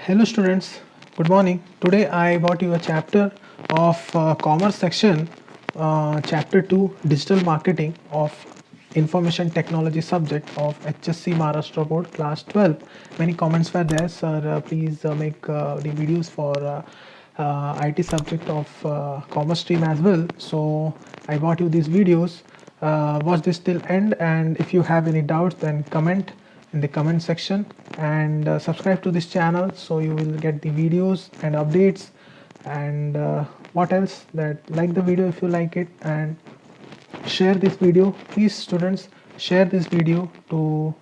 Hello students, good morning. Today I brought you a chapter of commerce section, chapter 2 digital marketing of information technology subject of HSC Maharashtra board class 12. Many comments were there, sir. Please make the videos for IT subject of commerce stream as well. So I brought you these videos. Watch this till end, and if you have any doubts then comment in the comment section, and subscribe to this channel so you will get the videos and updates. And what else, that like the video if you like it, and share this video. Please students, share this video to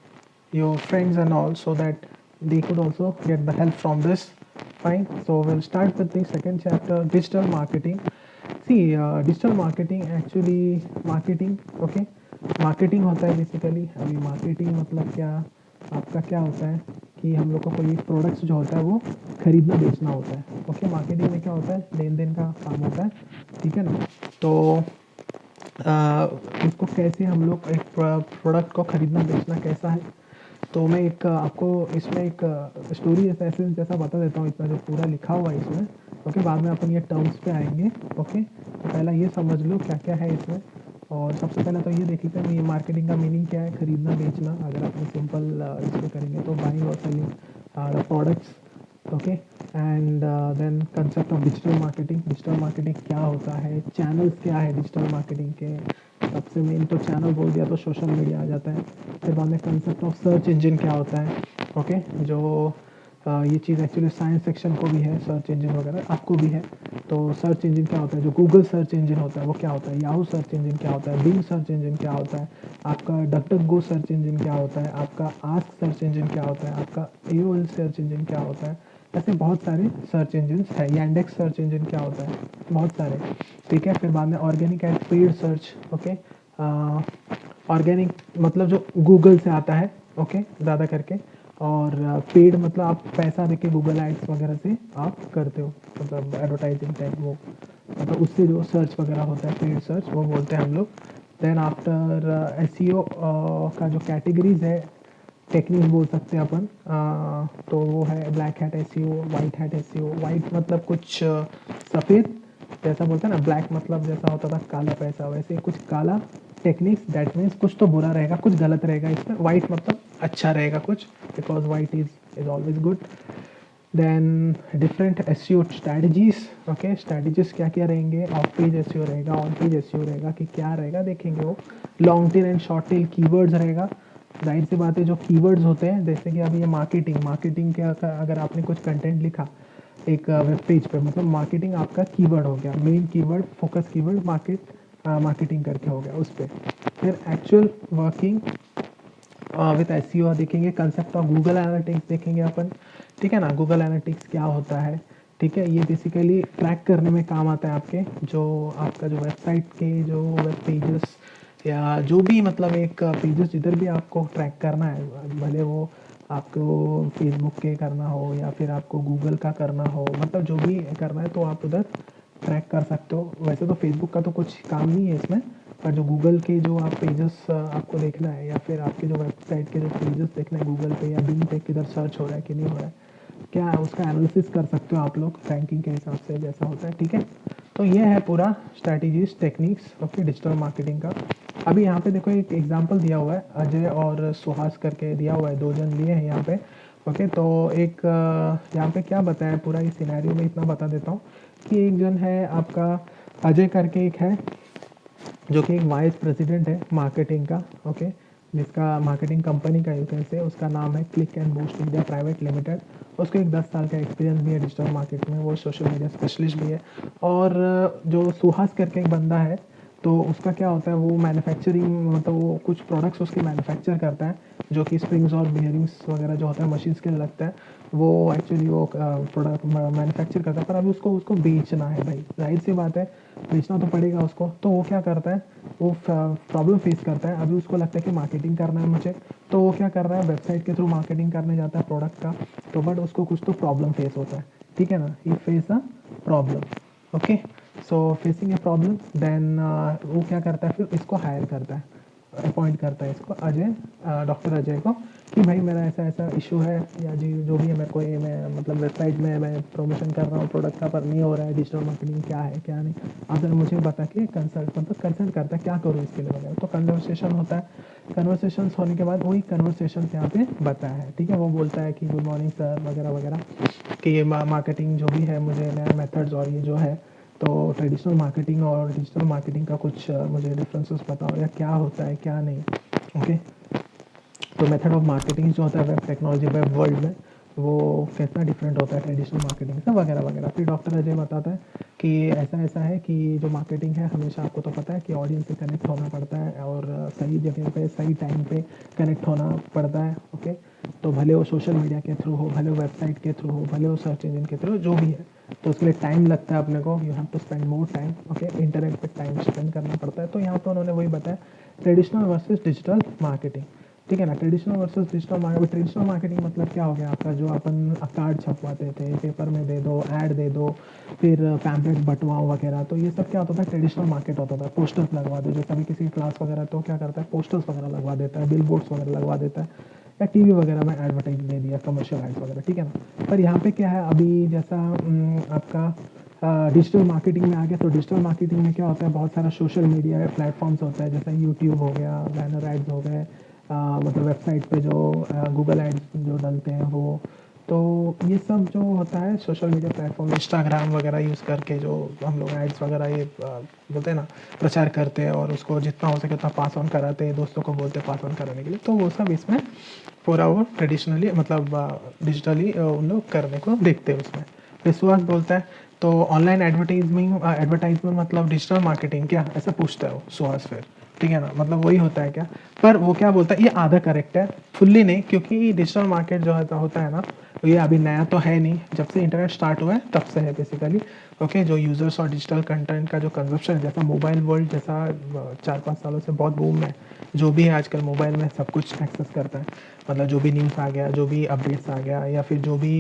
your friends and all, so that they could also get the help from this. Fine, so we'll start with the second chapter, digital marketing. See, digital marketing actually marketing, okay, marketing होता है basically. अभी marketing मतलब क्या, आपका क्या होता है कि हम लोग को कोई प्रोडक्ट्स जो होता है वो खरीदना बेचना होता है. ओके, मार्केटिंग में क्या होता है, लेन देन का काम होता है. ठीक है ना. तो इसको कैसे हम लोग एक प्रोडक्ट को खरीदना बेचना कैसा है, तो मैं एक आपको इसमें एक स्टोरी जैसा बता देता हूँ. इतना जो पूरा लिखा हुआ है इसमें, ओके. बाद में अपन ये टर्म्स पे आएंगे. ओके, तो पहला ये समझ लो क्या क्या है इसमें. और सबसे पहले तो ये देख लेते हैं ये मार्केटिंग का मीनिंग क्या है, खरीदना बेचना. अगर आप सिंपल इस पर करेंगे तो बाइंग और selling the products. Okay, and then concept of digital marketing. Digital marketing क्या होता है, चैनल्स क्या है डिजिटल मार्केटिंग के. सबसे मेन तो चैनल बोल दिया तो सोशल मीडिया आ जाता है. फिर बाद में कंसेप्ट ऑफ सर्च इंजन क्या होता है. ओके, जो ये चीज़ एक्चुअली साइंस सेक्शन को भी है, सर्च इंजन वगैरह आपको भी है. तो सर्च इंजन क्या होता है, जो गूगल सर्च इंजन होता है वो क्या होता है, याहू सर्च इंजन क्या होता है, बिंग सर्च इंजन क्या होता है, आपका डकडकगो सर्च इंजन क्या होता है, आपका आस्क सर्च इंजन क्या होता है, आपका एओएल सर्च इंजन क्या होता है. ऐसे बहुत सारे सर्च इंजन है. यांडेक्स सर्च इंजन क्या होता है, बहुत सारे. ठीक है. फिर बाद में organic and paid search. Okay, organic मतलब जो गूगल से आता है, ओके, ज़्यादा करके. और पेड मतलब आप पैसा देके गूगल एड्स वगैरह से आप करते हो, मतलब एडवर्टाइजिंग टाइप वो, मतलब उससे जो सर्च वगैरह होता है पेड सर्च वो बोलते हैं हम लोग. देन आफ्टर एसईओ का जो कैटेगरीज है, टेक्निक बोल सकते हैं अपन. तो वो है black hat SEO, white hat SEO. White मतलब कुछ सफ़ेद जैसा बोलते हैं ना, ब्लैक मतलब जैसा होता था काला पैसा, वैसे कुछ काला टेक्निक्स. दैट मीन्स कुछ तो बुरा रहेगा, कुछ गलत रहेगा इसमें. वाइट मतलब अच्छा रहेगा कुछ, because white is always good. Then different SEO strategies. Okay, strategies क्या क्या रहेंगे. ऑफ पेज एसईओ रहेगा, ऑन पेज एसईओ रहेगा, कि क्या रहेगा देखेंगे वो. Long tail and short tail keywords रहेगा. जाहिर सी बात है जो कीवर्ड्स होते हैं, जैसे कि अभी ये मार्केटिंग के अगर आपने कुछ कंटेंट लिखा एक वेब पेज पे, मतलब मार्केटिंग आपका कीवर्ड हो गया, main keyword, focus keyword marketing करके हो गया उस पर. फिर एक्चुअल वर्किंग विथ एसईओ देखेंगे. कंसेप्ट ऑफ गूगल एनालिटिक्स देखेंगे अपन. ठीक है ना, गूगल एनालिटिक्स क्या होता है. ठीक है, ये बेसिकली ट्रैक करने में काम आता है आपके, जो आपका जो वेबसाइट के जो वेब पेजेस या जो भी मतलब एक पेजेस जिधर भी आपको ट्रैक करना है, भले वो आपको फेसबुक के करना हो या फिर आपको गूगल का करना हो, मतलब जो भी करना है तो आप उधर ट्रैक कर सकते हो. वैसे तो फेसबुक का तो कुछ काम नहीं है इसमें, पर जो गूगल के जो आप पेजेस आपको देखना है, या फिर आपके जो वेबसाइट के जो पेजेस देखना है गूगल पे या बिंग पे, किधर सर्च हो रहा है कि नहीं हो रहा है, क्या उसका एनालिसिस कर सकते हो आप लोग रैंकिंग के हिसाब से जैसा होता है. ठीक है, तो ये है पूरा strategies techniques okay digital marketing का. अभी यहाँ पे देखो एक एग्जांपल दिया हुआ है, अजय और सुहास करके दिया हुआ है, दो जन लिए हैं यहाँ पे. ओके, तो एक यहाँ पे क्या बताया पूरा इस सिनेरियो में, इतना बता देता हूँ कि एक जन है आपका अजय करके एक है, जो कि एक वाइस प्रेसिडेंट है मार्केटिंग का. ओके, जिसका मार्केटिंग कंपनी का यूँ से, उसका नाम है click and boost India private limited. उसको एक 10 साल का एक्सपीरियंस भी है डिजिटल मार्केट में, वो सोशल मीडिया स्पेशलिस्ट भी है. और जो सुहास करके एक बंदा है, तो उसका क्या होता है, वो मैन्युफैक्चरिंग मतलब वो कुछ प्रोडक्ट्स उसके मैन्युफैक्चर करता है, जो कि स्प्रिंग्स और बियरिंग्स वगैरह जो होता है मशीन्स के लिए लगता है, वो एक्चुअली वो प्रोडक्ट मैन्युफैक्चर करता है. पर अभी उसको उसको बेचना है भाई, जाहिर सी बात है बेचना तो पड़ेगा उसको. तो वो क्या करता है, वो प्रॉब्लम फेस करता है. अभी उसको लगता है कि मार्केटिंग करना है मुझे, तो वो क्या कर रहा है, वेबसाइट के थ्रू मार्केटिंग करने जाता है प्रोडक्ट का. तो बट उसको कुछ तो प्रॉब्लम फेस होता है. ठीक है ना, he face a problem. Okay, so facing a problem, then वो क्या करता है, फिर इसको हायर करता है, अपॉइंट करता है इसको अजय, डॉक्टर अजय को, कि भाई मेरा ऐसा ऐसा इशू है, या जी जो भी है मेरे को, ये मैं मतलब वेबसाइट में मैं प्रमोशन कर रहा हूँ प्रोडक्ट का पर नहीं हो रहा है, डिजिटल मार्केटिंग क्या है क्या नहीं, आप ज़रा मुझे बता के कंसल्ट मतलब कंसल्ट करता है क्या करूँ इसके लिए वगैरह। तो कन्वर्सेशन होता है, कन्वर्सेशन होने के बाद वही कन्वर्सेशन यहाँ पे बताया है, ठीक है। वो बोलता है कि गुड मॉर्निंग सर वगैरह वगैरह, कि ये मार्केटिंग जो भी है मुझे नया मेथड्स और ये जो है, तो ट्रेडिशनल मार्केटिंग और डिजिटल मार्केटिंग का कुछ मुझे डिफरेंसेस बताओ, या क्या होता है क्या नहीं। ओके, तो मेथड ऑफ मार्केटिंग जो होता है वेब टेक्नोलॉजी वेब वर्ल्ड में, वो कितना डिफरेंट होता है ट्रेडिशनल मार्केटिंग से वगैरह वगैरह। फिर डॉक्टर अजय बताता है कि ऐसा ऐसा है कि जो मार्केटिंग है हमेशा आपको तो पता है कि ऑडियंस से कनेक्ट होना पड़ता है, और सही जगह पे सही टाइम पे कनेक्ट होना पड़ता है। ओके, तो भले वो सोशल मीडिया के थ्रू हो, भले वो वेबसाइट के थ्रू हो, भले वो सर्च इंजन के थ्रू, जो भी है, तो उसके लिए टाइम लगता है अपने को, you have to spend more time. Okay, internet पे टाइम स्पेंड करना पड़ता है। तो यहाँ पे उन्होंने वही बताया, ट्रेडिशनल वर्सेस डिजिटल मार्केटिंग, ठीक है ना। Traditional versus digital marketing, traditional marketing मतलब क्या हो गया आपका, जो अपन कार्ड छपवाते थे, पेपर में दे दो, ऐड दे दो, फिर पैम्पलेट बंटवाओ वगैरह, तो ये सब क्या होता था, ट्रेडिशनल मार्केट होता था। पोस्टर्स लगवा दो, जो कभी किसी क्लास वगैरह तो क्या करता है, पोस्टर्स वगैरह लगवा देता है, बिल बोर्ड्स वगैरह लगवा देता है, या टीवी वगैरह में एडवर्टाइज दे दिया, कमर्शियल एड्स वगैरह, ठीक है ना। पर यहाँ पे क्या है, अभी जैसा आपका डिजिटल मार्केटिंग में आ गया, तो डिजिटल मार्केटिंग में क्या होता है, बहुत सारा सोशल मीडिया प्लेटफॉर्म्स होता है, जैसे यूट्यूब हो गया, बैनर एड्स हो गए, मतलब वेबसाइट पे जो गूगल एड्स जो डलते हैं वो, तो ये सब जो होता है सोशल मीडिया प्लेटफॉर्म, इंस्टाग्राम वगैरह यूज़ करके जो हम लोग एड्स वगैरह ये बोलते हैं ना, प्रचार करते हैं, और उसको जितना हो सके उतना पास ऑन कराते हैं, दोस्तों को बोलते हैं पास ऑन कराने के लिए। तो वो सब इसमें पूरा वो ट्रेडिशनली मतलब डिजिटली उन लोग करने को देखते हैं उसमें। फिर सुहास बोलता है, तो ऑनलाइन एडवर्टाइजमेंट मतलब डिजिटल मार्केटिंग क्या, ऐसा पूछता है वो सुहास फिर, ठीक है ना, मतलब वही होता है क्या। पर वो क्या बोलता है, ये आधा करेक्ट है, फुल्ली नहीं, क्योंकि डिजिटल मार्केट जो होता है ना, ये अभी नया तो है नहीं, जब से इंटरनेट स्टार्ट हुआ है तब से है बेसिकली। ओके, जो यूज़र्स और डिजिटल कंटेंट का जो कंजप्शन है, जैसा मोबाइल वर्ल्ड जैसा 4-5 सालों से बहुत बूम है, जो भी है आजकल मोबाइल में सब कुछ एक्सेस करता है, मतलब जो भी न्यूज़ आ गया, जो भी अपडेट्स आ गया, या फिर जो भी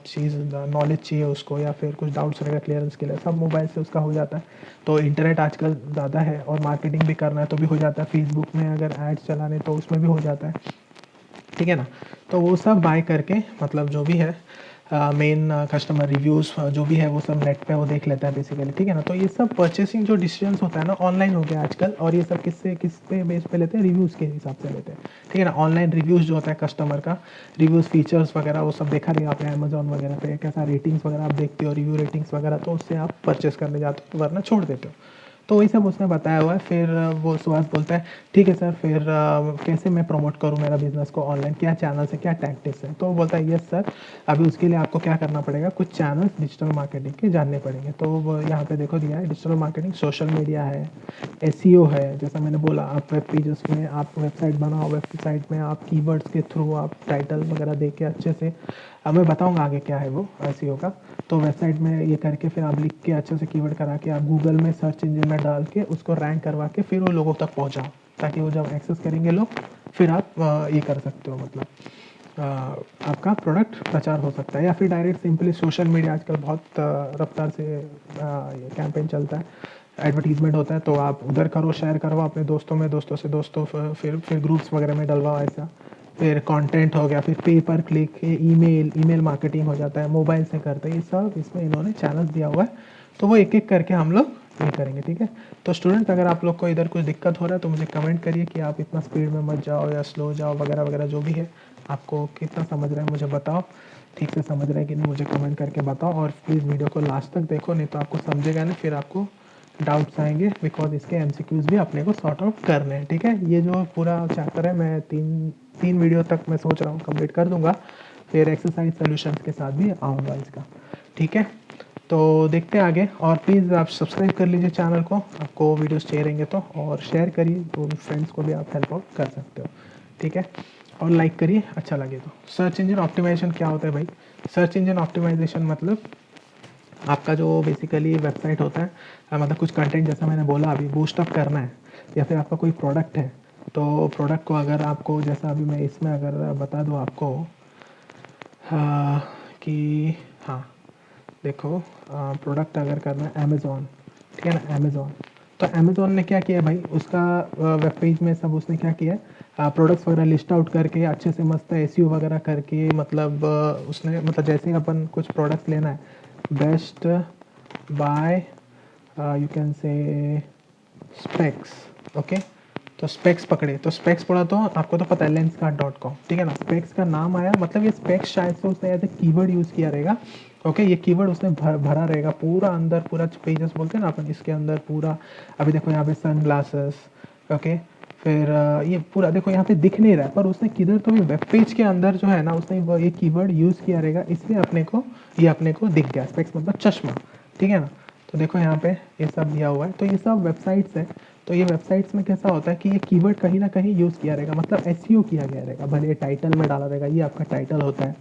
चीज़ नॉलेज चाहिए उसको, या फिर कुछ डाउट्स रहेगा क्लियरेंस के लिए, सब मोबाइल से उसका हो जाता है। तो इंटरनेट आजकल ज़्यादा है, और मार्केटिंग भी करना है तो भी हो जाता है, फेसबुक में अगर एड्स चलाने तो उसमें भी हो जाता है, ठीक है ना। तो वो सब बाय करके मतलब जो भी है मेन कस्टमर रिव्यूज़ जो भी है वो सब नेट पे वो देख लेता है बेसिकली, ठीक है ना। तो ये सब परचेसिंग जो डिसीजंस होता है ना ऑनलाइन हो गया आजकल, और ये सब किस पे बेस पे लेते हैं, रिव्यूज़ के हिसाब से लेते हैं, ठीक है ना। ऑनलाइन रिव्यूज़ जो होता है कस्टमर का, रिव्यूज़ फीचर्स वगैरह वो सब देखा नहीं आपने, अमेजोन वगैरह पे कैसा रेटिंग्स वगैरह आप देखते हो, रिव्यू रेटिंग्स वगैरह, तो उससे आप परचेस करने जाते हो, वरना छोड़ देते हो। तो वही सब उसने बताया हुआ है। फिर वो सुहास बोलता है, ठीक है सर, फिर कैसे मैं प्रमोट करूँ मेरा बिज़नेस को ऑनलाइन, क्या चैनल्स है, क्या टैक्टिक्स है। तो वो बोलता है, यस सर, अभी उसके लिए आपको क्या करना पड़ेगा, कुछ चैनल्स डिजिटल मार्केटिंग के जानने पड़ेंगे। तो वो यहाँ पे देखो दिया है, डिजिटल मार्केटिंग, सोशल मीडिया है, एसईओ है, जैसा मैंने बोला, आप वेब पेजेस में आप वेबसाइट बनाओ, वेबसाइट में आप कीवर्ड्स के थ्रू आप टाइटल वगैरह दे के अच्छे से, अब मैं बताऊंगा आगे क्या है वो एसईओ का। तो वेबसाइट में ये करके फिर आप लिख के अच्छे से कीवर्ड करा के आप गूगल में सर्च इंजन में डाल के उसको रैंक करवा के फिर वो लोगों तक पहुंचाओ, ताकि वो जब एक्सेस करेंगे लोग, फिर आप ये कर सकते हो, मतलब आपका प्रोडक्ट प्रचार हो सकता है। या फिर डायरेक्ट सिंपली सोशल मीडिया आजकल बहुत रफ्तार से ये कैंपेन चलता है, एडवर्टीजमेंट होता है, तो आप उधर करो, शेयर करो अपने दोस्तों में, दोस्तों से दोस्तों, फिर ग्रुप्स वगैरह में डलवाओ ऐसा। फिर कंटेंट हो गया, फिर पे पर क्लिक, ईमेल मार्केटिंग हो जाता है, मोबाइल से करते हैं, ये सब इसमें इन्होंने चैनल्स दिया हुआ है। तो वो एक एक करके हम लोग ये करेंगे, ठीक है। तो स्टूडेंट, अगर आप लोग को इधर कुछ दिक्कत हो रहा है तो मुझे कमेंट करिए कि आप इतना स्पीड में मत जाओ या स्लो जाओ वगैरह वगैरह, जो भी है आपको कितना समझ रहा है मुझे बताओ, ठीक से समझ रहा है कि नहीं मुझे कमेंट करके बताओ। और प्लीज़ वीडियो को लास्ट तक देखो, नहीं तो आपको समझेगा नहीं, फिर आपको डाउट्स आएंगे, बिकॉज इसके एमसीक्यूज़ भी अपने को सॉर्ट आउट करने हैं, ठीक है। ये जो पूरा चैप्टर है मैं तीन वीडियो तक मैं सोच रहा हूँ कंप्लीट कर दूंगा, फिर एक्सरसाइज सोल्यूशंस के साथ भी आऊँगा इसका, ठीक है। तो देखते हैं आगे, और प्लीज़ आप सब्सक्राइब कर लीजिए चैनल को, आपको वीडियोस चाहिए रहेंगे तो, और शेयर करिए, तो फ्रेंड्स को भी आप हेल्प आउट कर सकते हो, ठीक है। और लाइक करिए अच्छा लगे तो। सर्च इंजन ऑप्टिमाइजेशन क्या होता है भाई, सर्च इंजन ऑप्टिमाइजेशन मतलब आपका जो बेसिकली वेबसाइट होता है, मतलब कुछ कंटेंट जैसा मैंने बोला अभी बूस्ट अप करना है, या फिर आपका कोई प्रोडक्ट है, तो प्रोडक्ट को अगर आपको, जैसा अभी मैं इसमें अगर बता दूँ आपको कि हाँ देखो, प्रोडक्ट अगर करना है अमेज़ॉन, ठीक है ना, अमेज़ॉन, तो अमेज़ॉन ने क्या किया भाई, उसका वेब पेज में सब उसने क्या किया है, प्रोडक्ट्स वगैरह लिस्ट आउट करके अच्छे से मस्त एसईओ वगैरह करके, मतलब उसने मतलब जैसे ही अपन कुछ प्रोडक्ट्स लेना है, best buy you can say specs, okay. तो स्पेक्स पकड़े, तो स्पेक्स पढ़ा तो आपको तो पता है lenskart.com, ठीक है ना। स्पेक्स का नाम आया, मतलब ये स्पेक्स शायद से उसने एज ए कीवर्ड यूज़ किया रहेगा, ओके। ये कीवर्ड उसने भरा रहेगा पूरा अंदर, पूरा पेजेस बोलते हैं ना अपन, इसके अंदर पूरा। अभी देखो यहाँ पे सन ग्लासेस, ओके। फिर ये पूरा देखो यहाँ पे दिख नहीं रहा है, पर उसने किधर तो भी वेब पेज के अंदर जो है ना, उसने वो ये कीवर्ड यूज़ किया रहेगा, इसलिए अपने को दिख गया। स्पेक्स मतलब चश्मा, ठीक है ना। तो देखो यहाँ पे ये सब दिया हुआ है, तो ये सब वेबसाइट्स है। तो ये वेबसाइट्स में कैसा होता है कि ये कीवर्ड कहीं ना कहीं यूज़ किया रहेगा, मतलब एसईओ किया गया रहेगा, भले टाइटल में डाला रहेगा, ये आपका टाइटल होता है।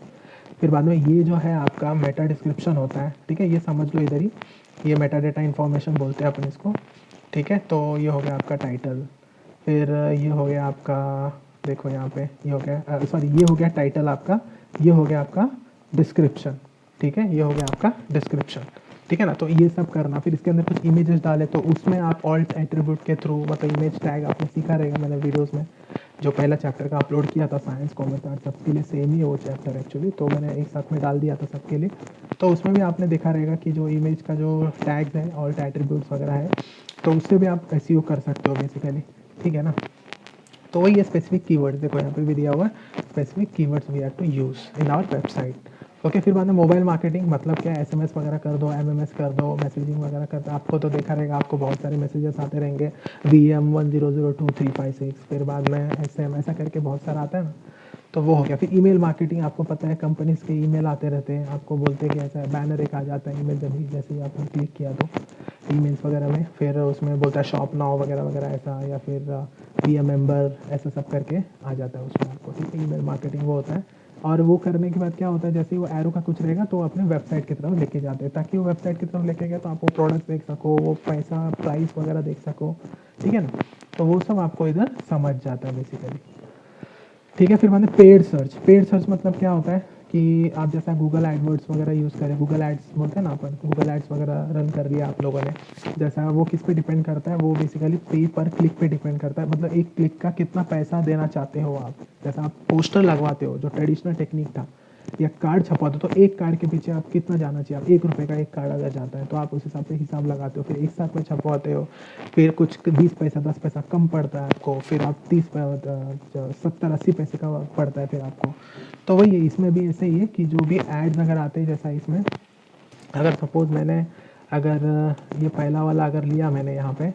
फिर बाद में ये जो है आपका मेटा डिस्क्रिप्शन होता है, ठीक है। ये समझ लो इधर ही, ये मेटा डेटा इन्फॉर्मेशन बोलते हैं अपन इसको, ठीक है। तो ये हो गया आपका टाइटल। फिर ये हो गया आपका, देखो यहाँ पे ये हो गया, सॉरी ये हो गया टाइटल आपका, ये हो गया आपका डिस्क्रिप्शन, ठीक है। ये हो गया आपका डिस्क्रिप्शन, ठीक है ना। तो ये सब करना, फिर इसके अंदर कुछ इमेजेस डाले तो उसमें आप ऑल्ट एट्रीब्यूट के थ्रू, मतलब इमेज टैग आपने सीखा रहेगा, मैंने वीडियोस में जो पहला चैप्टर का अपलोड किया था, साइंस कॉमर्स आर्ट सबके लिए सेम ही है वो चैप्टर एक्चुअली, तो मैंने एक साथ में डाल दिया था सबके लिए। तो उसमें भी आपने देखा रहेगा कि जो इमेज का जो टैग्स है, ऑल्ट एट्रीब्यूट्स वगैरह है, तो उससे भी आप एसईओ कर सकते हो बेसिकली, ठीक है ना। तो वही है स्पेसिफिक कीवर्ड्स, देखो यहाँ पे भी दिया हुआ है, specific keywords we have to use in our website, okay. फिर बाद में मोबाइल मार्केटिंग, मतलब क्या, एसएमएस वगैरह कर दो, एमएमएस कर दो, मैसेजिंग वगैरह कर दो। आपको तो देखा रहेगा, आपको बहुत सारे मैसेजेस आते रहेंगे, VM10022356, फिर बाद में SM ऐसा करके बहुत सारा आता है ना, तो वो हो गया। फिर ईमेल मार्केटिंग, आपको पता है कंपनीज के ईमेल आते रहते हैं, आपको बोलते हैं कि ऐसा बैनर एक आ जाता है ईमेल, जब भी जैसे ही आपने क्लिक किया तो ईमेल्स वगैरह में, फिर उसमें बोलता है शॉप नाउ वगैरह वगैरह ऐसा, या फिर बी ए मेंबर, ऐसा सब करके आ जाता है उसमें आपको, ठीक है। ईमेल मार्केटिंग वो होता है। और वो करने के बाद क्या होता है, जैसे ही वो एरो का कुछ रहेगा तो अपने वेबसाइट की तरफ लेके जाते हैं, ताकि वो वेबसाइट की तरफ लेके गए तो आप वो प्रोडक्ट देख सको, वो पैसा प्राइस वगैरह देख सको, ठीक है ना। तो वो सब आपको इधर समझ जाता है बेसिकली, ठीक है। फिर मैंने पेड सर्च, पेड सर्च मतलब क्या होता है कि आप जैसा गूगल एडवर्ड्स वगैरह यूज़ करें, गूगल एड्स बोलते हैं ना अपन, गूगल एड्स वगैरह रन कर लिया आप लोगों ने, जैसा वो किस पे डिपेंड करता है, वो बेसिकली पे पर क्लिक पे डिपेंड करता है, मतलब एक क्लिक का कितना पैसा देना चाहते हो आप। जैसा आप पोस्टर लगवाते हो, जो ट्रेडिशनल टेक्निक था, या कार्ड छपवाते हो, तो एक कार्ड के पीछे आप कितना जाना चाहिए, आप 1 रुपये का एक कार्ड अगर जाता है तो आप उस हिसाब से हिसाब लगाते हो, फिर एक साथ में छपवाते हो, फिर कुछ 20 पैसा 10 पैसा कम पड़ता है आपको, फिर आप 70-80 पैसे का पड़ता है फिर आपको। तो वही है, इसमें भी ऐसे ही है कि जो भी एड्स अगर आते हैं, जैसा इसमें अगर सपोज़ मैंने, अगर ये पहला वाला अगर लिया मैंने यहाँ पे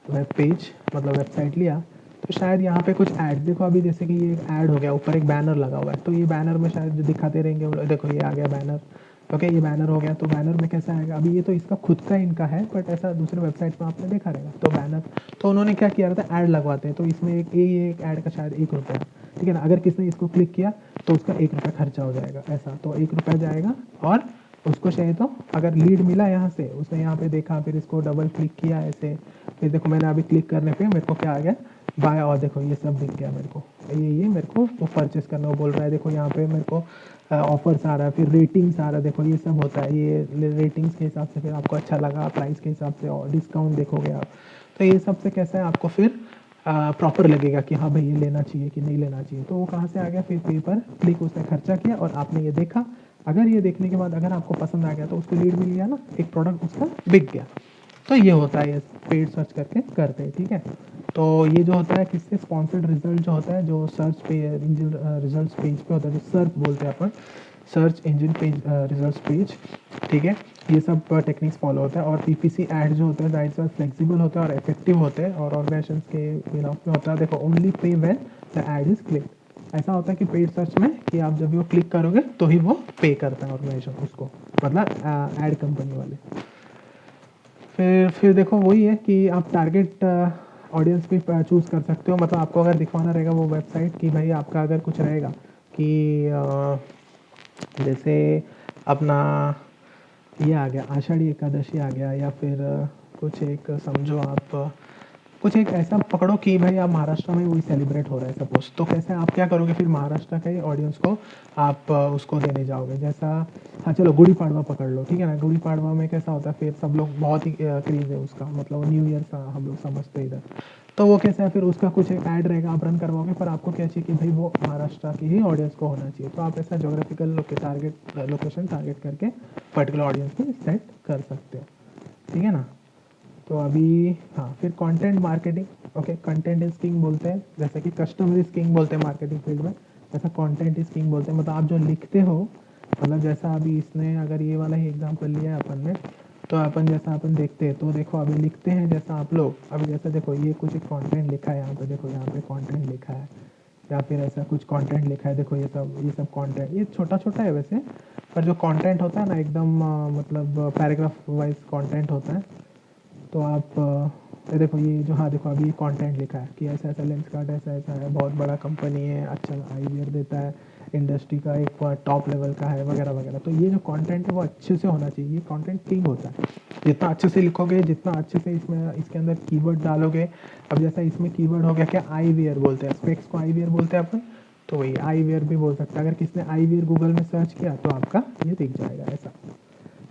वेब पेज, मतलब वेबसाइट लिया, तो शायद यहाँ पे कुछ ऐड, देखो अभी जैसे कि ये एक ऐड हो गया, ऊपर एक बैनर लगा हुआ है, तो ये बैनर में शायद जो दिखाते रहेंगे, देखो ये आ गया बैनर, ओके। ये बैनर हो गया, तो बैनर में कैसा आएगा, अभी ये तो इसका खुद का इनका है, बट ऐसा दूसरे वेबसाइट में आपने देखा रहेगा, तो बैनर, तो उन्होंने क्या किया रहता है, ऐड लगवाते हैं, तो इसमें एक ऐड का शायद 1 रुपया, ठीक है ना। अगर किसने इसको क्लिक किया तो उसका 1 रुपया खर्चा हो जाएगा, ऐसा, तो 1 रुपया जाएगा। और उसको चाहिए तो अगर लीड मिला यहाँ से, उसने यहाँ पे देखा, फिर इसको डबल क्लिक किया ऐसे, फिर देखो मैंने अभी क्लिक करने पे मेरे को क्या आ गया, बाय, और देखो ये सब दिख गया मेरे को, ये मेरे को वो परचेस करना वो बोल रहा है, देखो यहाँ पे मेरे को ऑफर्स आ रहा है, फिर रेटिंग्स आ रहा है, देखो ये सब होता है, ये रेटिंग्स के हिसाब से फिर आपको अच्छा लगा, प्राइस के हिसाब से और डिस्काउंट देखोगे आप, तो ये सब से कैसा है आपको फिर प्रॉपर लगेगा कि हाँ भाई ये लेना चाहिए कि नहीं लेना चाहिए। तो वो कहाँ से आ गया, फिर पे पर क्लिक उसने खर्चा किया और आपने ये देखा, अगर ये देखने के बाद अगर आपको पसंद आ गया तो उसको लीड मिल गया ना, एक प्रोडक्ट उसका बिक गया। तो ये होता है, ये पेड सर्च करके करते हैं, ठीक है। तो ये जो होता है किससे स्पॉन्सर्ड रिजल्ट जो होता है, जो सर्च पे इंजन रिजल्ट पेज पे होता है, जो सर्च बोलते हैं अपन, search engine page result page, ठीक है। ये सब टेक्निक्स फॉलो होता है। और पीपीसी ऐड जो होता है जाहिर सा फ्लेक्सिबल होता है और इफेक्टिव होते हैं, और ऑर्गेनाइजेशन के बिलॉन्ग में होता है, देखो only pay when the add is click. ऐसा होता है कि पेड सर्च में कि आप जब भी वो क्लिक करोगे तो ही वो पे करता है ऑर्गेनाइजेशन उसको, मतलब ऐड कंपनी वाले। फिर देखो वही है कि आप टारगेट ऑडियंस भी चूज़ कर सकते हो, मतलब आपको अगर दिखवाना रहेगा वो वेबसाइट कि भाई आपका अगर कुछ रहेगा कि जैसे अपना ये आ गया आषाढ़ी एकादशी आ गया, या फिर कुछ एक समझो आप कुछ एक ऐसा पकड़ो कि भाई आप महाराष्ट्र में वही सेलिब्रेट हो रहा है सपोज, तो कैसे आप क्या करोगे, फिर महाराष्ट्र के ऑडियंस को आप उसको देने जाओगे, जैसा हाँ चलो गुड़ी पाड़वा पकड़ लो, ठीक है ना। गुड़ी पाड़वा में कैसा होता है, फिर सब लोग बहुत ही क्रेज है उसका, मतलब न्यू ईयर सा हम लोग समझते हैं इधर, तो वो कैसा है, फिर उसका कुछ एक ऐड रहेगा, आप रन करवाओगे, पर आपको क्या चाहिए कि भाई वो महाराष्ट्र की ही ऑडियंस को होना चाहिए। तो आप ऐसा जोग्राफिकल लोकेशन टारगेट करके पर्टिकुलर ऑडियंस को सेट कर सकते हो, ठीक है ना। तो अभी हाँ, फिर content marketing, okay, content is king बोलते हैं, जैसे कि कस्टमर इज किंग बोलते हैं मार्केटिंग फील्ड में, ऐसा कंटेंट इज किंग बोलते हैं। मतलब आप जो लिखते हो, मतलब जैसा अभी इसने अगर ये वाला ही एग्जांपल लिया है अपन ने, तो अपन जैसा अपन देखते हैं, तो देखो अभी लिखते हैं जैसा आप लोग, अभी जैसा देखो ये कुछ एक कंटेंट लिखा है यहाँ पे, देखो यहाँ पे कंटेंट लिखा है, या फिर ऐसा कुछ कंटेंट लिखा है, देखो ये सब कंटेंट, ये छोटा छोटा है वैसे, पर जो कंटेंट होता है ना एकदम मतलब पैराग्राफ वाइज कंटेंट होता है। तो आप ये देखो, ये जो, हाँ देखो अभी ये कंटेंट लिखा है कि ऐसा ऐसा लेंस कार्ड ऐसा ऐसा है, बहुत बड़ा कंपनी है, अच्छा आईवीआर देता है, इंडस्ट्री का एक टॉप लेवल का है, वगैरह वगैरह। तो ये जो कंटेंट है वो अच्छे से होना चाहिए, ये कंटेंट किंग होता है। जितना अच्छे से लिखोगे, जितना अच्छे से इसमें इसके अंदर कीवर्ड डालोगे, अब जैसा इसमें कीवर्ड हो गया क्या, आईवीआर बोलते हैं, स्पेक्स को आईवीआर बोलते हैं अपन, तो वही आईवीआर भी बोल सकते हैं। अगर किसने आईवीआर गूगल में सर्च किया तो आपका ये दिख जाएगा ऐसा,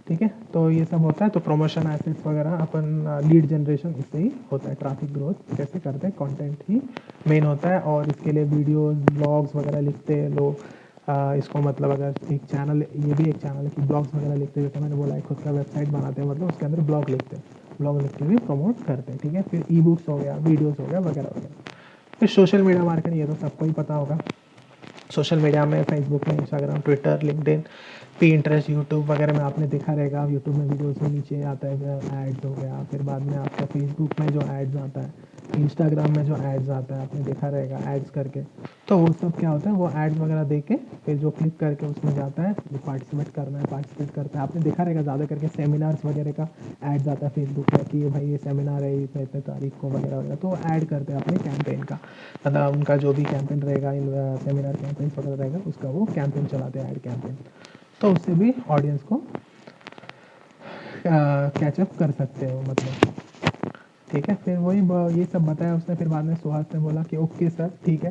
ठीक है। तो ये सब होता है। तो प्रमोशन एसेट्स वगैरह अपन, लीड जनरेशन इससे ही होता है, ट्रैफिक ग्रोथ कैसे करते हैं, कंटेंट ही मेन होता है। और इसके लिए वीडियोस ब्लॉग्स वगैरह लिखते हैं लोग, इसको मतलब अगर एक चैनल, ये भी एक चैनल है कि ब्लॉग्स वगैरह लिखते हैं, जैसे मैंने बोला है खुद का वेबसाइट बनाते हैं, मतलब उसके अंदर ब्लॉग लिखते हैं, ब्लॉग लिख के भी प्रमोट करते हैं, ठीक है। फिर ई बुक्स हो गया, वीडियोज़ हो गया, वगैरह वगैरह। फिर सोशल मीडिया मार्केटिंग, ये तो सबको ही पता होगा। सोशल मीडिया में फेसबुक में, Instagram, Twitter, LinkedIn, Pinterest, YouTube वगैरह में आपने देखा रहेगा, यूट्यूब में वीडियोस में नीचे आता है एड्स हो गया, फिर बाद में आपका फेसबुक में जो एड्स आता है, इंस्टाग्राम में जो एड्स आता है आपने देखा रहेगा एड्स करके। तो वो सब क्या होता है, वो एड्स वगैरह दे के फिर जो क्लिक करके उसमें जाता है, जो पार्टिसिपेट करना है पार्टिसिपेट करता है। आपने देखा रहेगा ज़्यादा करके सेमिनार्स वगैरह का एड्स आता है फेसबुक में कि भाई ये सेमिनार है इतने इतने तारीख को, वगैरह वगैरह। तो ऐड करते हैं अपने कैंपेन का, मतलब उनका जो भी कैंपेन रहेगा, सेमिनार कैंपेन वगैरह रहेगा, उसका वो कैंपेन चलाते हैं, ऐड कैंपेन। तो उससे भी ऑडियंस को कैचअप कर सकते हो, मतलब, ठीक है। फिर वही ये सब बताया उसने। फिर बाद में सुहास ने बोला कि ओके सर ठीक है।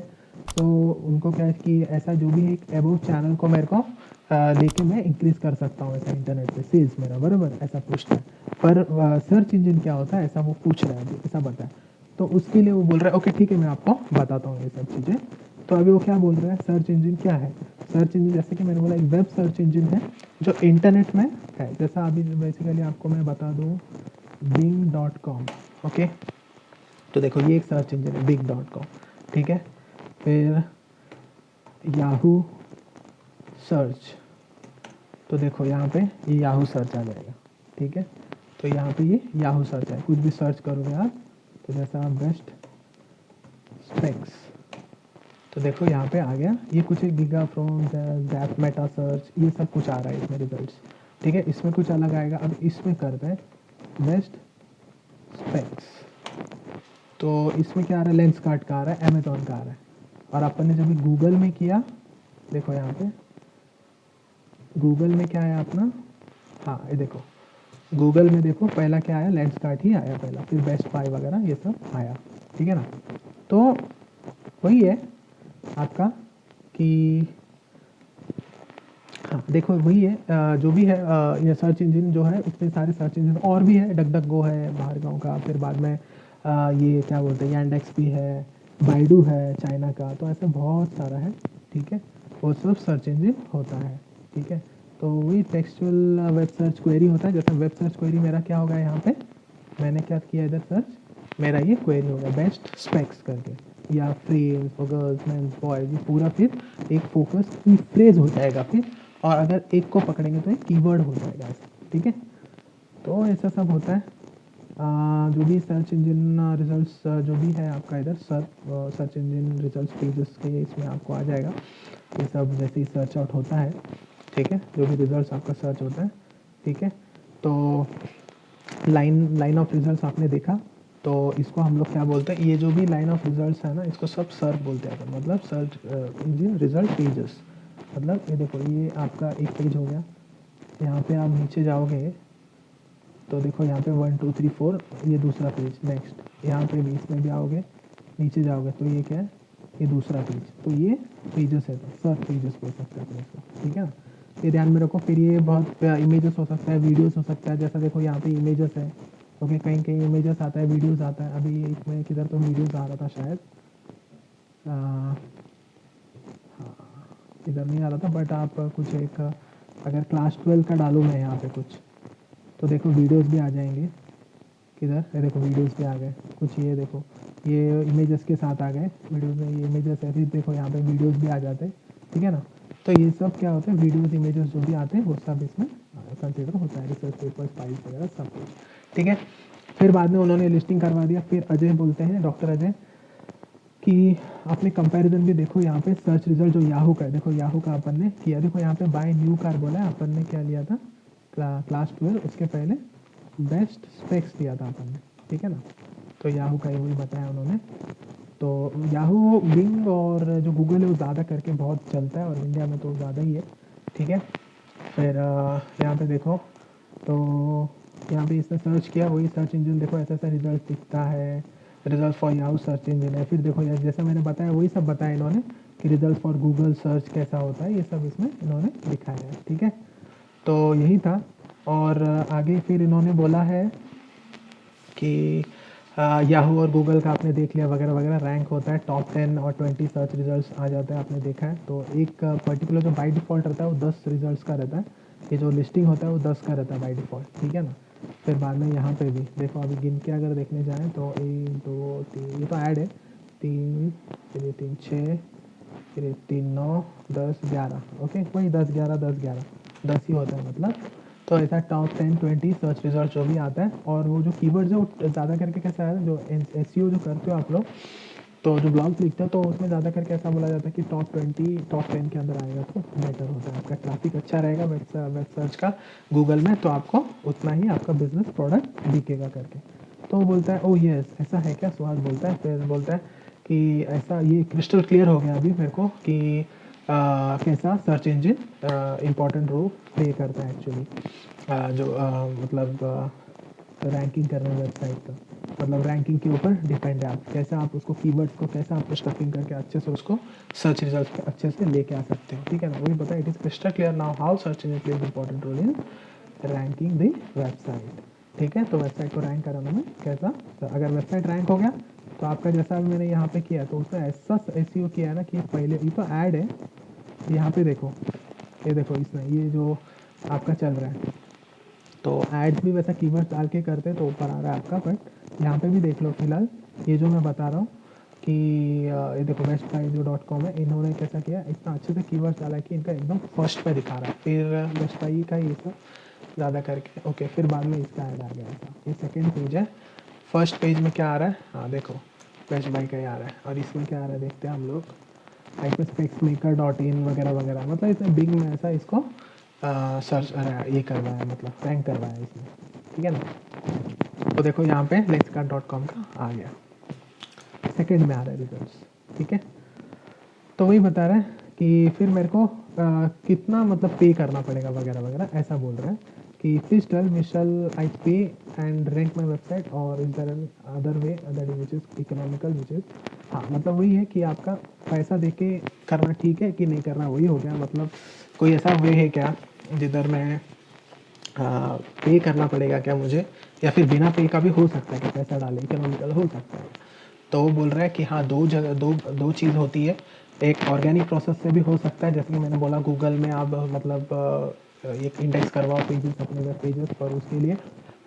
तो उनको क्या है कि ऐसा जो भी एक एबोव चैनल को मेरे को लेके मैं इंक्रीज़ कर सकता हूँ ऐसा इंटरनेट पे सेल्स मेरा, बराबर, ऐसा पूछता है। पर सर्च इंजन क्या होता है ऐसा वो पूछ रहा है अभी, ऐसा बताया। तो उसके लिए वो बोल रहा है ओके ठीक है मैं आपको बताता हूँ ये सब चीज़ें। तो अभी वो क्या बोल रहा है, सर्च इंजन क्या है। सर्च इंजन जैसे कि मैंने बोला, एक वेब सर्च इंजन है जो इंटरनेट में है। जैसा अभी बेसिकली आपको मैं बता दूँ, bing.com, ओके। तो देखो ये एक सर्च इंजन है bing.com, ठीक है। फिर याहू सर्च, तो देखो यहाँ पे ये याहू सर्च आ जाएगा, ठीक है। तो यहाँ पे ये याहू सर्च है, कुछ भी सर्च करोगे आप, तो जैसा आप बेस्ट स्पेक्स, तो देखो यहाँ पे आ गया, ये कुछ एक giga from gap Meta search, ये सब कुछ आ रहा है इसमें रिजल्ट्स, ठीक है। इसमें कुछ अलग आएगा। अब इसमें करते हैं बेस्ट स्पेक्स, तो इसमें क्या आ रहा है, लेंस कार्ट का आ रहा है, अमेजोन का आ रहा है। और अपन ने जब गूगल में किया, देखो यहाँ पे गूगल में क्या आया अपना, हाँ ये देखो गूगल में देखो पहला क्या आया, लेंस कार्ट ही आया पहला, फिर बेस्ट बाय वगैरह ये सब आया, ठीक है ना। तो वही है आपका कि हाँ देखो वही है, जो भी है ये सर्च इंजन जो है, उसमें सारे सर्च इंजन और भी है, डक डक गो है बाहर गाँव का, फिर बाद में ये क्या बोलते हैं, यांडेक्स भी है, बाइडू है चाइना का, तो ऐसे बहुत सारा है, ठीक है। वो सब सर्च इंजन होता है, ठीक है। तो वही टेक्सचुअल वेब सर्च क्वेरी होता है। जैसे वेब सर्च क्वेरी मेरा क्या होगा, यहाँ पे मैंने क्या किया इधर सर्च, मेरा ये क्वेरी होगा बेस्ट स्पेक्स करके, या frames for girls mens boys, ये पूरा फिर एक फोकस की फ्रेज हो जाएगा फिर। और अगर एक को पकड़ेंगे तो एक कीवर्ड हो जाएगा ऐसा, ठीक है। तो ऐसा सब होता है। जो भी सर्च इंजन रिजल्ट्स जो भी है आपका इधर सर्च इंजन रिजल्ट्स पेजेस के इसमें आपको आ जाएगा, ये सब जैसे ही सर्च आउट होता है, ठीक है, जो भी रिजल्ट्स आपका सर्च होता है, ठीक है। तो लाइन ऑफ रिजल्ट्स आपने देखा, तो इसको हम लोग क्या बोलते हैं, ये जो भी लाइन ऑफ रिजल्ट्स है ना, इसको सब सर्च बोलते हैं अपन, मतलब सर्च इंजन रिजल्ट पेजेस। मतलब ये देखो ये आपका एक पेज हो गया, यहाँ पे आप नीचे जाओगे तो देखो यहाँ पे 1 2 3 4 ये दूसरा पेज, नेक्स्ट यहाँ पे भी इसमें भी आओगे, नीचे जाओगे तो ये क्या है, ये दूसरा पेज। तो ये पेजेस है, तो सर्च पेजेस बोल सकते हैं अपन इसको, ठीक है ना। ये ध्यान में रखो। फिर ये बहुत इमेजेस हो सकता है, वीडियोस हो सकता है, जैसा देखो यहाँ पे इमेजेस है, ओके, कहीं कहीं इमेजेस आता है, वीडियोस आता है। अभी इसमें किधर तो वीडियोस आ रहा था शायद, हाँ, इधर नहीं आ रहा था, बट आप कुछ एक अगर क्लास 12 का डालूँ मैं यहाँ पे कुछ, तो देखो वीडियोस भी आ जाएंगे। किधर, ये देखो वीडियोस भी आ गए कुछ, ये देखो ये इमेजेस के साथ आ गए वीडियोस में, ये इमेजेस है, फिर देखो यहाँ पे वीडियोस भी आ जाते हैं, ठीक है ना। तो ये सब क्या होता है, वीडियोस इमेजेस जो भी आते हैं वो सब इसमें कंसिडर होता है, रिसर्च पेपर्स, फाइल्स वगैरह सब कुछ, ठीक है। फिर बाद में उन्होंने लिस्टिंग करवा दिया। फिर अजय बोलते हैं, डॉक्टर अजय, कि आपने कंपैरिजन भी देखो यहाँ पे सर्च रिजल्ट जो याहू का है, देखो याहू का अपन ने किया, देखो यहाँ पे बाय न्यू कार बोला है, अपन ने क्या लिया था, क्लास 12, उसके पहले बेस्ट स्पेक्स दिया था अपन ने, ठीक है ना। तो याहू का वही बताया उन्होंने। तो याहू, बिंग और जो गूगल है वो ज़्यादा करके बहुत चलता है, और इंडिया में तो ज़्यादा ही है, ठीक है। फिर यहाँ पे देखो, तो यहाँ पे इसने सर्च किया, वही सर्च इंजन, देखो ऐसा ऐसा रिजल्ट दिखता है, result for Yahoo search engine है। फिर देखो यार, जैसा मैंने बताया वही सब बताया इन्होंने, कि रिजल्ट फॉर गूगल सर्च कैसा होता है, ये सब इसमें इन्होंने दिखाया है, ठीक है। तो यही था। और आगे फिर इन्होंने बोला है कि याहू और गूगल का आपने देख लिया वगैरह वगैरह, रैंक होता है, टॉप 10 और 20 सर्च रिजल्ट्स आ जाता है, आपने देखा है। तो एक पर्टिकुलर जो बाई डिफ़ॉल्ट रहता है वो 10 रिजल्ट्स का रहता है, ये जो लिस्टिंग होता है वो 10 का रहता है बाई डिफ़ॉल्ट, ठीक है ना। फिर बाद में यहाँ पे भी देखो, अभी गिन के अगर देखने जाएँ तो 1 2 3, ये तो ऐड है, 3, फिर ये 3 6, फिर ये 3 9 10 11, ओके, वही 10 11 10 11, 10 ही होता है मतलब। तो ऐसा टॉप 10 20 सर्च रिजल्ट जो भी आता है, और वो जो कीवर्ड्स है वो ज़्यादा करके कैसा है, जो एसईओ जो करते हो आप लोग, तो जो ब्लॉग्स लिखते हो तो उसमें ज़्यादा करके ऐसा बोला जाता है कि टॉप 20 टॉप 10 के अंदर आएगा तो बेटर होता है, आपका ट्रैफिक अच्छा रहेगा वेब सर्च का गूगल में, तो आपको उतना ही आपका बिजनेस प्रोडक्ट बिकेगा करके। तो वो बोलता है ओ यस ऐसा है क्या, सुहास बोलता है। फिर बोलता है कि ऐसा, ये क्रिस्टल क्लियर हो गया अभी मेरे को कि कैसा search engine important role play करता है एक्चुअली, जो मतलब रैंकिंग करने वेबसाइट का, मतलब रैंकिंग के ऊपर डिपेंड है आप कैसे, आप उसको कीवर्ड्स को कैसे आप स्टफिंग करके अच्छे से उसको सर्च रिजल्ट पे अच्छे से लेके आ सकते हो, ठीक है ना। वही पता है, it is crystal clear now how search engine plays important role in ranking the website, ठीक है। तो वेबसाइट को रैंक कराने में कैसा, तो अगर वेबसाइट रैंक हो गया तो आपका, जैसा मैंने यहाँ पे किया, तो उसने ऐसा एसईओ किया है ना कि पहले ये तो ऐड है, यहाँ पे देखो, ये देखो इसमें ये जो आपका चल रहा है, तो एड्स भी वैसा कीवर्ड्स डाल के करते तो ऊपर आ रहा है आपका, बट यहाँ पे भी देख लो फिलहाल, ये जो मैं बता रहा हूँ कि ये देखो बेस्ट प्राइस जो .com है, इन्होंने कैसा किया, इतना अच्छे से कीवर्ड्स डाला कि इनका एकदम फर्स्ट पे दिखा रहा है, फिर बेस्ट प्राइस का ये सब ज़्यादा करके, ओके। फिर बाद में इसका ऐड आ गया ऐसा, ये सेकेंड पेज है। फर्स्ट पेज में क्या आ रहा है, हाँ देखो बेस्ट बाई का ही आ रहा है, और इसमें क्या आ रहा है देखते हैं हम लोग, hyperspacemaker.in वगैरह वगैरह, मतलब इसने बिग में ऐसा इसको सर्च ये करवाया, मतलब रैंक करवाया इसमें, ठीक है ना। तो देखो यहाँ पे lenskart.com का आ गया, सेकंड में आ रहा है रिजल्ट्स, ठीक है। तो वही बता रहा है कि फिर मेरे को कितना मतलब पे करना पड़ेगा वगैरह वगैरह, ऐसा बोल रहा है कि please tell Michelle I pay and rank my website, और is there another way that which is economical which is, हाँ मतलब वही है कि आपका पैसा दे के करना ठीक है कि नहीं करना, वही हो गया। मतलब कोई ऐसा वे है क्या जिधर मैं पे करना पड़ेगा क्या मुझे, या फिर बिना पे का भी हो सकता है कि पैसा डाले इकोनॉमिकल हो सकता है। तो वो बोल रहा है कि हाँ, दो जगह दो चीज़ होती है, एक ऑर्गेनिक प्रोसेस से भी हो सकता है, जैसे कि मैंने बोला गूगल में आप मतलब एक इंडेक्स करवाओ पेजेस अपने वेब पेजेस पर, उसके लिए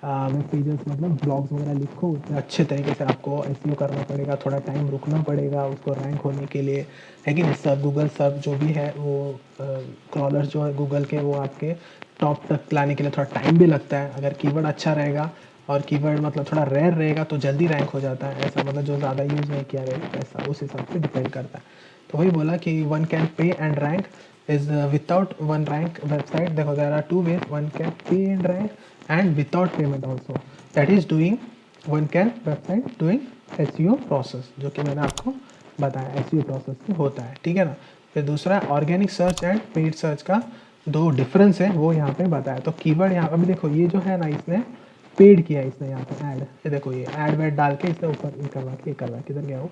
वेब पेजेस मतलब ब्लॉग्स वगैरह लिखो, उतने अच्छे तरीके से आपको एसईओ करना पड़ेगा, थोड़ा टाइम रुकना पड़ेगा उसको रैंक होने के लिए, है कि नहीं। सब गूगल सर्च जो भी है वो क्रॉलर जो है गूगल के, वो आपके टॉप तक लाने के लिए थोड़ा टाइम भी लगता है। अगर कीवर्ड अच्छा रहेगा और कीवर्ड मतलब थोड़ा रेयर रहेगा तो जल्दी रैंक हो जाता है, ऐसा मतलब जो ज़्यादा यूज़ नहीं किया रहेगा ऐसा, उस हिसाब से डिपेंड करता है। तो वही बोला कि one can pay and rank is without one rank website, देखो there are two ways, one can pay and rank and without payment also, that is doing one can website doing SEO process, जो कि मैंने आपको बताया SEO process में होता है, ठीक है ना। फिर दूसरा organic search and paid search का दो डिफरेंस है वो यहाँ पे बताया। तो कीवर्ड यहाँ अभी देखो, ये जो है ना इसने पेड किया है, इसने यहाँ पे ऐड, ये देखो ये ऐड वैड डाल के इसने ऊपर ये करवा किधर गया वो,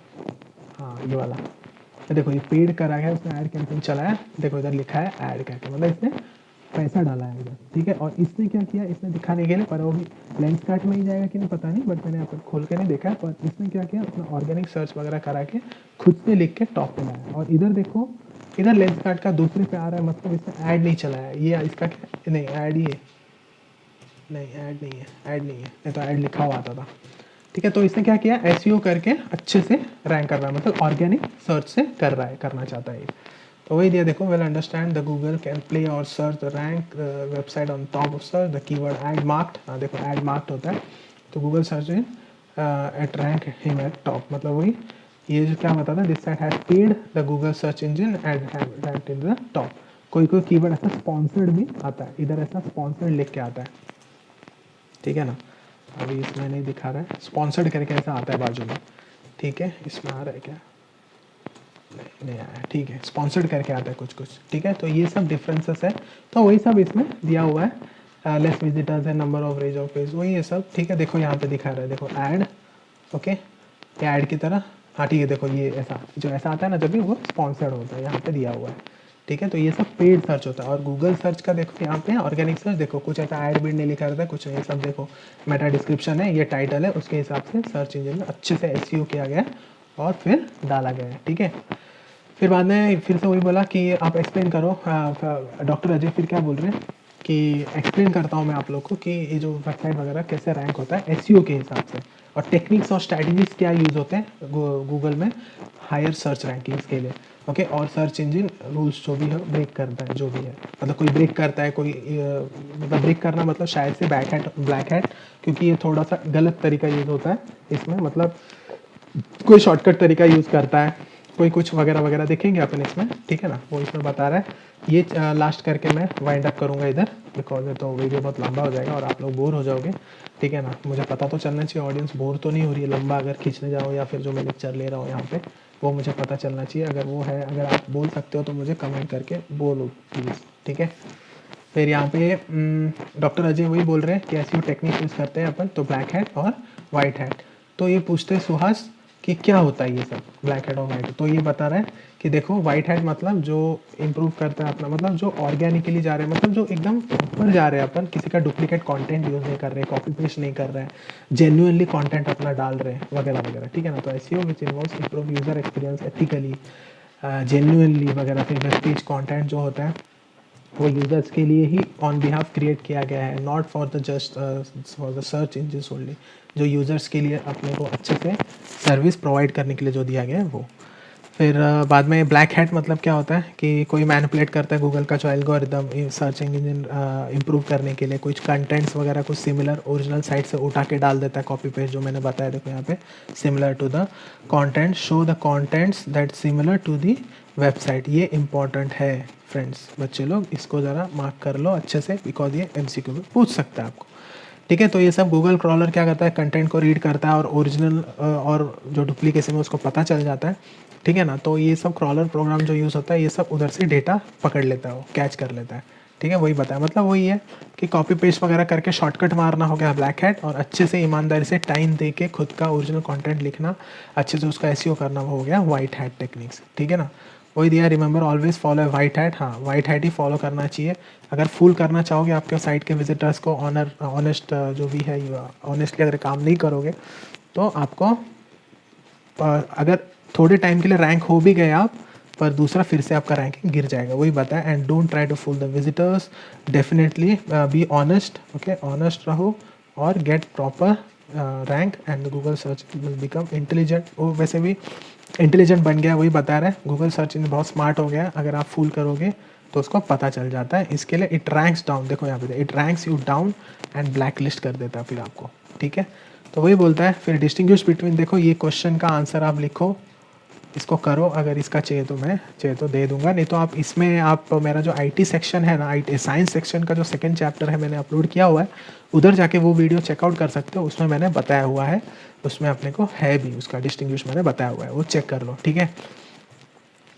हाँ ये वाला, ये देखो ये पेड करा है उसने, ऐड कैंपेन चलाया, देखो इधर लिखा है ऐड करके, मतलब इसने पैसा डाला है इधर, ठीक है। और इसने क्या किया, इसने दिखाने के लिए, पर वो भी लेंस कार्ट में ही जाएगा कि नहीं पता नहीं, बट मैंने यहाँ पर खोल के नहीं देखा है। पर इसने क्या किया, अपना ऑर्गेनिक सर्च वगैरह करा के खुद से लिख के टॉप पे लाया। और इधर देखो, इधर लेंस कार्ट का दूसरे पे आ रहा है, मतलब इसने ऐड नहीं चलाया। ये इसका क्या, नहीं ऐड, ये नहीं ऐड नहीं है, ऐड नहीं है, नहीं तो ऐड लिखा हुआ आता था, ठीक है। तो इसने क्या किया, एसईओ करके अच्छे से रैंक कर रहा है, मतलब ऑर्गेनिक सर्च से कर रहा है, करना चाहता है ये। तो वही दिया देखो, well understand the Google can play और search the rank website on top of search the keyword ad marked. हाँ देखो ऐड मार्क्ड होता है, तो Google search in at rank him at top, मतलब वही ये जो क्या बताता है, this site has paid the Google search engine and ranked in the top. कोई कोई कीवर्ड ऐसा स्पॉन्सर्ड भी आता है, इधर ऐसा स्पॉन्सर्ड लिख के आता है, ठीक है ना। अभी इसमें नहीं दिखा रहा है, स्पॉन्सर्ड करके ऐसा आता है बाजू में, ठीक है। इसमें आ रहा है क्या, नहीं आया, ठीक है, स्पॉन्सर्ड करके आता है कुछ कुछ, ठीक है। तो ये सब डिफरेंसेस है, तो वही सब इसमें दिया हुआ है। लेस विजिटर्स है, number of rays of page, वही ये सब, ठीक है। देखो यहाँ पे दिखा रहा है, देखो ऐड, ओके, ऐड की तरह, हाँ ठीक है। देखो ये ऐसा जो ऐसा आता है ना, जब भी वो स्पॉन्सर्ड होता है, यहाँ पे दिया हुआ है, ठीक है। तो ये सब पेड सर्च होता है। और गूगल सर्च का देखो यहाँ पे ऑर्गेनिक सर्च, देखो कुछ ऐसा ऐड बीड नहीं लिखा रहता है, कुछ नहीं, सब देखो मेटा डिस्क्रिप्शन है, ये टाइटल है, उसके हिसाब से सर्च इंजन में अच्छे से एसईओ किया गया है और फिर डाला गया है, ठीक है। फिर बाद में फिर से वही बोला कि आप एक्सप्लेन करो, डॉक्टर अजय फिर क्या बोल रहे हैं कि एक्सप्लेन करता हूँ मैं आप लोग को कि ये जो वेबसाइट वगैरह कैसे रैंक होता है एसईओ के हिसाब से, और टेक्निक्स और स्ट्रैटेजीज क्या यूज़ होते हैं गूगल में हायर सर्च रैंकिंग्स के लिए, ओके। और सर्च इंजन रूल्स जो भी है ब्रेक करता है, जो भी है, मतलब कोई ब्रेक करता है, कोई मतलब ब्रेक करना मतलब शायद से ब्लैक हैट, क्योंकि ये थोड़ा सा गलत तरीका यूज़ होता है इसमें, मतलब कोई शॉर्टकट तरीका यूज़ करता है, कोई कुछ वगैरह वगैरह देखेंगे अपन इसमें, ठीक है ना। वो इसमें बता रहा है। ये लास्ट करके मैं वाइंड अप करूँगा इधर, बिकॉज तो वीडियो बहुत लंबा हो जाएगा और आप लोग बोर हो जाओगे, ठीक है ना। मुझे पता तो चलना चाहिए ऑडियंस बोर तो नहीं हो रही है, लंबा अगर खींचने जाओ या फिर जो मैं लेक्चर ले रहा हूँ यहाँ पे, वो मुझे पता चलना चाहिए। अगर वो है, अगर आप बोल सकते हो तो मुझे कमेंट करके बोलो प्लीज़, ठीक है। फिर यहाँ पे डॉक्टर अजय वही बोल रहे हैं कि ऐसी टेक्निक यूज़ करते हैं अपन, तो ब्लैक हैट और वाइट हैट। तो ये पूछते हैं सुहास कि क्या होता है ये सब ब्लैक हैट और वाइट, तो ये बता रहे हैं कि देखो वाइट हैट मतलब जो इम्प्रूव करता है अपना, मतलब जो ऑर्गेनिकली जा रहे हैं, मतलब जो एकदम ऊपर जा रहे हैं अपन, किसी का डुप्लीकेट कंटेंट यूज़ नहीं कर रहे, कॉपी पेस्ट नहीं कर रहे हैं, जेन्युइनली कंटेंट अपना डाल रहे हैं वगैरह वगैरह, ठीक है ना। तो SEO which involves improve user experience ethically, genuinely वगैरह। फिर वेब पेज कॉन्टेंट जो होता है वो यूज़र्स के लिए ही ऑन बिहाफ क्रिएट किया गया है, not for the just for the search engine only, जो यूज़र्स के लिए अपने को अच्छे से सर्विस प्रोवाइड करने के लिए जो दिया गया है वो। फिर बाद में ब्लैक हैट मतलब क्या होता है कि कोई मैनिपुलेट करता है गूगल का जो एल्गोरिदम सर्च इंजन इम्प्रूव करने के लिए, कुछ कंटेंट्स वगैरह कुछ सिमिलर ओरिजिनल साइट से उठा के डाल देता है, कॉपी पेस्ट, जो मैंने बताया देखो यहाँ पे, similar to the content, show the contents that similar to the website. ये इंपॉर्टेंट है फ्रेंड्स, बच्चे लोग इसको ज़रा मार्क कर लो अच्छे से, बिकॉज ये एमसीक्यू में पूछ सकता है आपको, ठीक है। तो ये सब गूगल क्रॉलर क्या करता है, कंटेंट को रीड करता है और ओरिजिनल और जो डुप्लीकेशन है उसको पता चल जाता है, ठीक है ना। तो ये सब क्रॉलर प्रोग्राम जो यूज़ होता है, ये सब उधर से डेटा पकड़ लेता है, वो कैच कर लेता है, ठीक है। वही बताया, मतलब वही है कि कॉपी पेस्ट वगैरह करके शॉर्टकट मारना हो गया ब्लैक हैट, और अच्छे से ईमानदारी से टाइम दे के खुद का ओरिजिनल कंटेंट लिखना, अच्छे से उसका एसईओ करना, वो हो गया वाइट हैट टेक्निक्स, ठीक है ना। वही दिया, remember always follow white hat, हाँ वाइट हैट ही फॉलो करना चाहिए। अगर फुल करना चाहोगे आपके साइट के विजिटर्स को ऑनेस्ट जो भी है, ऑनेस्टली अगर काम नहीं करोगे तो आपको अगर थोड़े टाइम के लिए रैंक हो भी गए आप, पर दूसरा फिर से आपका रैंकिंग गिर जाएगा, वही बताया। And don't try to fool the visitors, definitely be honest, okay, honest रहो और get proper rank and Google search will become intelligent. वो वैसे भी इंटेलिजेंट बन गया, वही बता रहा है, गूगल सर्च इंजन बहुत स्मार्ट हो गया, अगर आप फूल करोगे तो उसको पता चल जाता है। इसके लिए इट रैंक्स डाउन, देखो यहाँ पे it ranks you down and black list कर देता है फिर आपको, ठीक है। तो वही बोलता है। फिर डिस्टिंग्विश बिटवीन, देखो ये क्वेश्चन का आंसर आप लिखो, इसको करो, अगर इसका चाहिए तो मैं चाहिए तो दे दूंगा, नहीं तो आप इसमें आप मेरा जो आईटी सेक्शन है ना, आईटी साइंस सेक्शन का जो सेकंड चैप्टर है मैंने अपलोड किया हुआ है, उधर जाके वो वीडियो चेकआउट कर सकते हो, उसमें मैंने बताया हुआ है, उसमें अपने को है भी उसका डिस्टिंग्विश मैंने बताया हुआ है, वो चेक कर लो, ठीक है।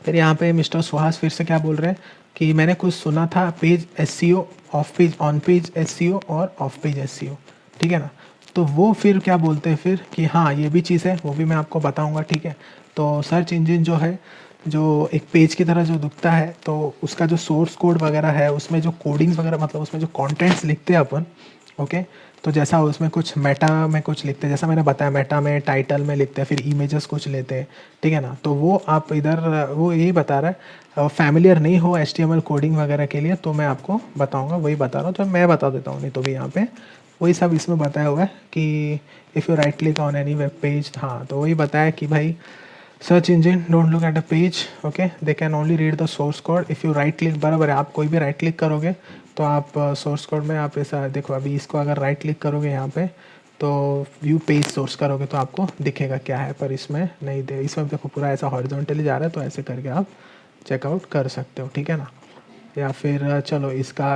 फिर यहाँ पे मिस्टर सुहास फिर से क्या बोल रहे हैं कि मैंने कुछ सुना था page SEO, of page, on page SEO और ऑफ पेज एसईओ, ठीक है ना। तो वो फिर क्या बोलते हैं फिर कि हाँ ये भी चीज़ है, वो भी मैं आपको बताऊंगा, ठीक है। तो सर्च इंजन जो है जो एक पेज की तरह जो दिखता है, तो उसका जो सोर्स कोड वगैरह है, उसमें जो कोडिंग्स वगैरह मतलब उसमें जो कंटेंट्स लिखते हैं अपन, ओके। तो जैसा उसमें कुछ मेटा में कुछ लिखते हैं, जैसा मैंने बताया मेटा में टाइटल में लिखते हैं, फिर इमेजेस कुछ लेते हैं, ठीक है ना। तो वो आप इधर वो यही बता रहा है, फैमिलियर नहीं हो HTML कोडिंग वगैरह के लिए तो मैं आपको बताऊंगा, वही बता रहा हूँ, तो मैं बता देता हूँ, नहीं तो भी यहाँ पे वही सब इसमें बताया हुआ है कि if you right click on any web page, हाँ तो वही बताया कि भाई search engine don't look at a page, okay, they can only read the source code if you right click. बराबर है, आप कोई भी राइट क्लिक करोगे तो आप सोर्स कोड में आप ऐसा देखो, अभी इसको अगर राइट क्लिक करोगे यहाँ पे तो व्यू पेज सोर्स करोगे तो आपको दिखेगा क्या है, पर इसमें नहीं दे, इसमें देखो पूरा ऐसा हॉरिजॉन्टली जा रहा है, तो ऐसे करके आप चेकआउट कर सकते हो, ठीक है ना। या फिर चलो इसका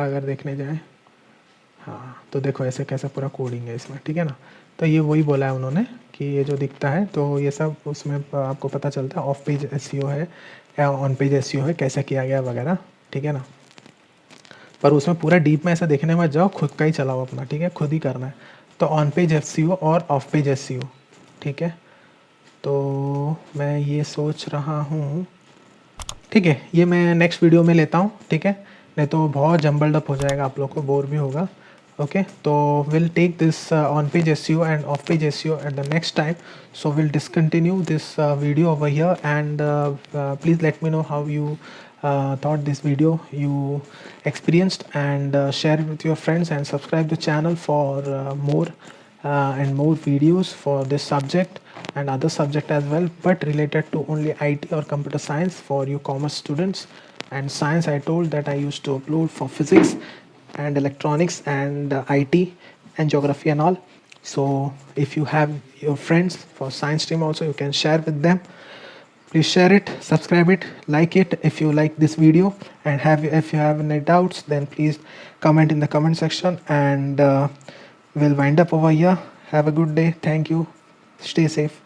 अगर देखने जाए, हाँ तो देखो ऐसे कैसा पूरा कोडिंग है इसमें, ठीक है ना। तो ये वही बोला है उन्होंने कि ये जो दिखता है तो ये सब उसमें आपको पता चलता है ऑफ पेज एसईओ है या ऑन पेज एसईओ है, कैसा किया गया वगैरह, ठीक है ना। पर उसमें पूरा डीप में ऐसा देखने मत जाओ, खुद का ही चलाओ अपना, ठीक है, खुद ही करना है। तो ऑन पेज एसईओ और ऑफ पेज एसईओ, ठीक है। तो मैं ये सोच रहा हूँ, ठीक है, ये मैं नेक्स्ट वीडियो में लेता हूँ, ठीक है, नहीं तो बहुत जम्बल्ड अप हो जाएगा, आप लोग को बोर भी होगा। ओके, तो will take this on page SEO and off page SEO at the next time, so will discontinue this video over here, and please let me know how you thought this video you experienced, and share it with your friends and subscribe the channel for more and more videos for this subject and other subject as well, but related to only IT or computer science for you commerce students. And science, I told that I used to upload for physics and electronics and IT and geography and all. So if you have your friends for science stream also, you can share with them. Please share it, subscribe it, like it if you like this video, and if you have any doubts, then please comment in the comment section, and we'll wind up over here. Have a good day. Thank you. Stay safe.